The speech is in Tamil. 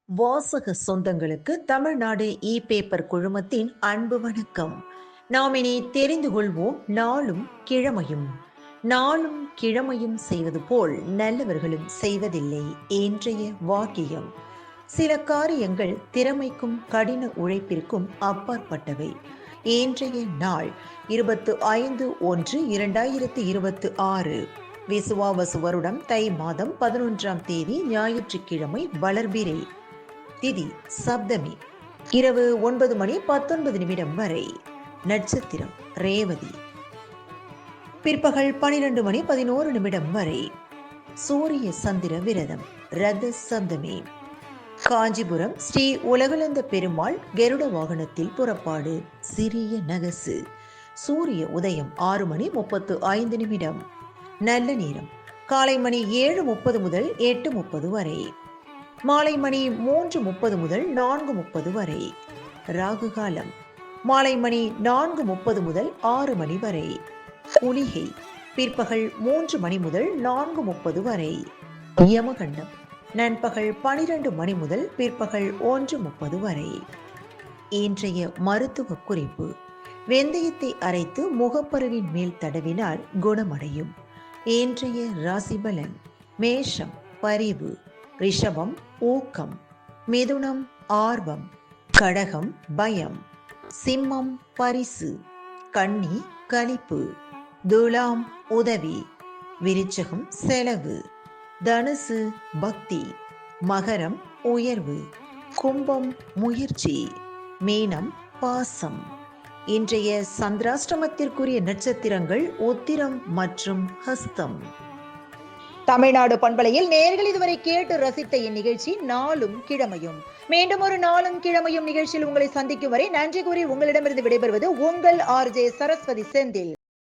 வாசக சொந்தங்களுக்கு தமிழ்நாடு இ பேப்பர் குழுமத்தின் அன்பு வணக்கம். நாம் இனி தெரிந்து கொள்வோம் நாளும் கிழமையும். நாளும் கிழமையும் செய்வது போல் நல்லவர்களும் செய்வதில்லை இன்றைய வாக்கியம். சில காரியங்கள் திறமைக்கும் கடின உழைப்பிற்கும் அப்பாற்பட்டவை. இன்றைய நாள் 25/1/2026 விசுவாவசு வருடம் தை மாதம் 11ஆம் தேதி ஞாயிற்றுக்கிழமை வளர்பிறை. திதி சப்தமி. இரவு 9:19 வரை. நட்சத்திரம் ரேவதி. பிற்பகல் 12:11 வரை. சூரிய சந்திர விரதம் ரத சப்தமி. காஞ்சிபுரம் ஸ்ரீ உலகளந்த பெருமாள் கருட வாகனத்தில் புறப்பாடு. சிறிய நகசு. சூரிய உதயம் 6:35. நல்ல நேரம் காலை மணி 7:30 முதல் 8:30 வரை. மாலை மணி 3:30 முதல் 4:30 வரை. ராகு காலம் மாலை மணி 4:30 முதல் 6 மணி வரை. குளிகை பிற்பகல் 3 மணி முதல் 4:30 வரை. யமகண்டம் நண்பகல் 12 மணி முதல் பிற்பகல் 1:30 வரை. இன்றைய மருத்துவ குறிப்பு: வெந்தயத்தை அரைத்து முகப்பருவின் மேல் தடவினால் குணமடையும். இன்றைய ராசி பலன்: மேஷம் பரிவு, ரிஷபம் ஊக்கம், மிதுனம் ஆர்வம், கடகம் பயம், சிம்மம் பரிசு, கன்னி களிப்பு, துலாம் உதவி, விருச்சகம் செலவு, தனுசு பக்தி, மகரம் உயர்வு, கும்பம் முயற்சி, மீனம் பாசம். இன்றைய சந்திராஷ்டமத்திற்குரிய நட்சத்திரங்கள் உத்திரம் மற்றும் ஹஸ்தம். தமிழ்நாடு பண்பலையில் நேயர்கள் இதுவரை கேட்டு ரசித்த இந்நிகழ்ச்சி நாளும் கிழமையும். மீண்டும் ஒரு நாளும் கிழமையும் நிகழ்ச்சியில் உங்களை சந்திக்கும் வரை நன்றி கூறி உங்களிடமிருந்து விடைபெறுவது உங்கள் RJ சரஸ்வதி செந்தில்.